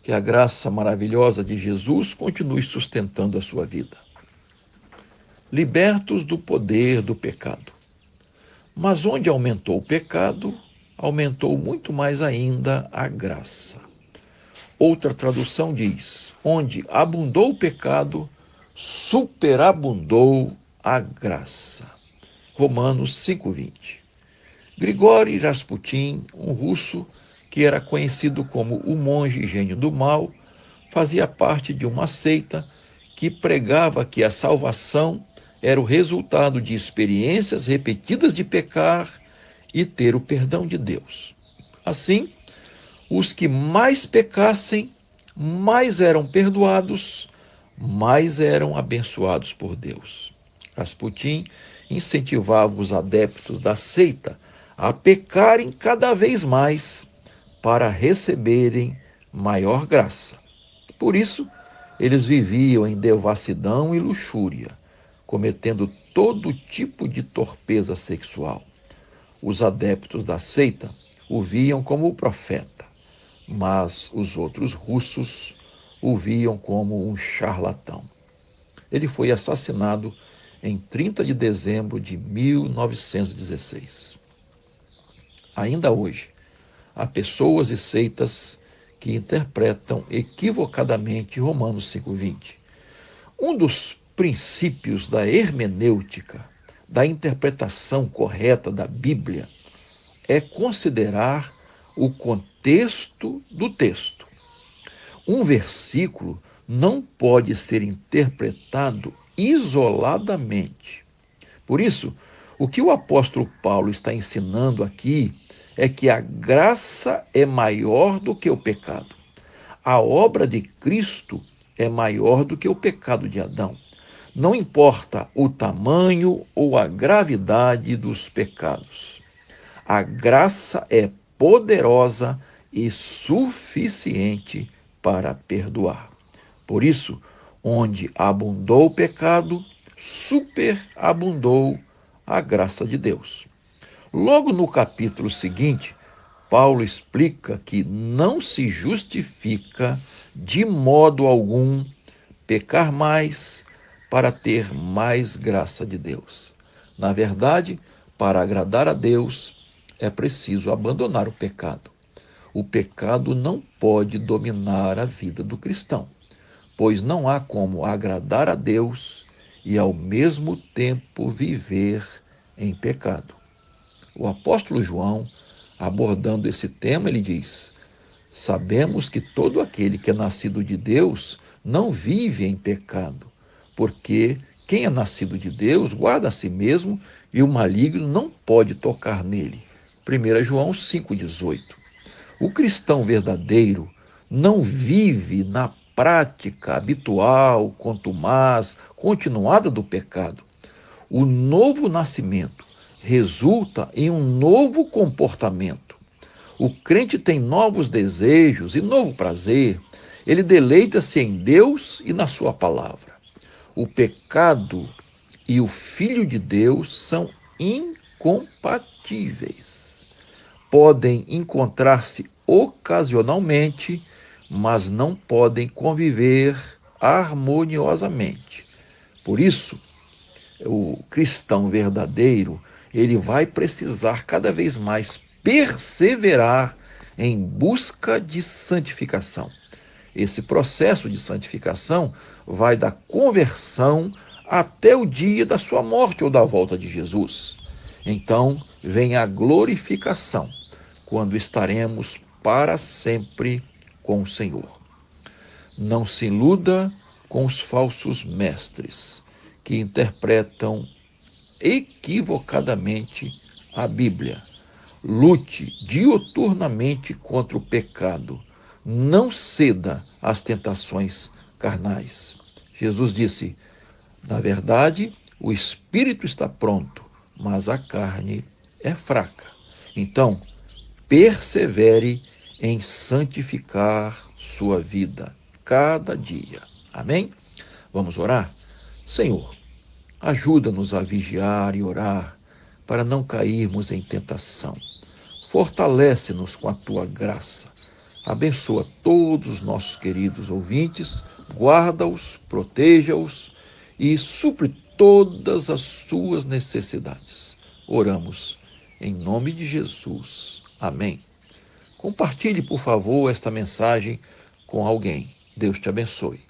Que a graça maravilhosa de Jesus continue sustentando a sua vida. Libertos do poder do pecado. Mas onde aumentou o pecado, aumentou muito mais ainda a graça. Outra tradução diz: onde abundou o pecado, superabundou a graça. Romanos 5:20. Grigori Rasputin, um russo que era conhecido como o monge gênio do mal, fazia parte de uma seita que pregava que a salvação era o resultado de experiências repetidas de pecar e ter o perdão de Deus. Assim, os que mais pecassem, mais eram perdoados, mais eram abençoados por Deus. Rasputin incentivava os adeptos da seita a pecarem cada vez mais para receberem maior graça. Por isso, eles viviam em devassidão e luxúria, cometendo todo tipo de torpeza sexual. Os adeptos da seita o viam como o profeta, mas os outros russos o viam como um charlatão. Ele foi assassinado em 30 de dezembro de 1916. Ainda hoje, há pessoas e seitas que interpretam equivocadamente Romanos 5:20. Um dos princípios da hermenêutica, da interpretação correta da Bíblia, é considerar o contexto do texto. Um versículo não pode ser interpretado isoladamente. Por isso, o que o apóstolo Paulo está ensinando aqui é que a graça é maior do que o pecado. A obra de Cristo é maior do que o pecado de Adão. Não importa o tamanho ou a gravidade dos pecados. A graça é poderosa e suficiente para perdoar. Por isso, onde abundou o pecado, superabundou a graça de Deus. Logo no capítulo seguinte, Paulo explica que não se justifica de modo algum pecar mais para ter mais graça de Deus. Na verdade, para agradar a Deus, é preciso abandonar o pecado. O pecado não pode dominar a vida do cristão, pois não há como agradar a Deus e ao mesmo tempo viver em pecado. O apóstolo João, abordando esse tema, ele diz: sabemos que todo aquele que é nascido de Deus não vive em pecado, porque quem é nascido de Deus guarda a si mesmo e o maligno não pode tocar nele. 1 João 5,18. O cristão verdadeiro não vive na prática habitual, contumaz, continuada do pecado. O novo nascimento resulta em um novo comportamento. O crente tem novos desejos e novo prazer. Ele deleita-se em Deus e na sua palavra. O pecado e o Filho de Deus são incompatíveis. Podem encontrar-se ocasionalmente, mas não podem conviver harmoniosamente. Por isso, o cristão verdadeiro, ele vai precisar cada vez mais perseverar em busca de santificação. Esse processo de santificação vai da conversão até o dia da sua morte ou da volta de Jesus. Então, vem a glorificação, quando estaremos para sempre com o Senhor. Não se iluda com os falsos mestres, que interpretam equivocadamente a Bíblia. Lute diuturnamente contra o pecado. Não ceda às tentações carnais. Jesus disse: na verdade, o espírito está pronto, mas a carne é fraca. Então, persevere em santificar sua vida cada dia. Amém? Vamos orar? Senhor, ajuda-nos a vigiar e orar para não cairmos em tentação. Fortalece-nos com a tua graça. Abençoa todos os nossos queridos ouvintes, guarda-os, proteja-os e supre todas as suas necessidades. Oramos em nome de Jesus. Amém. Compartilhe, por favor, esta mensagem com alguém. Deus te abençoe.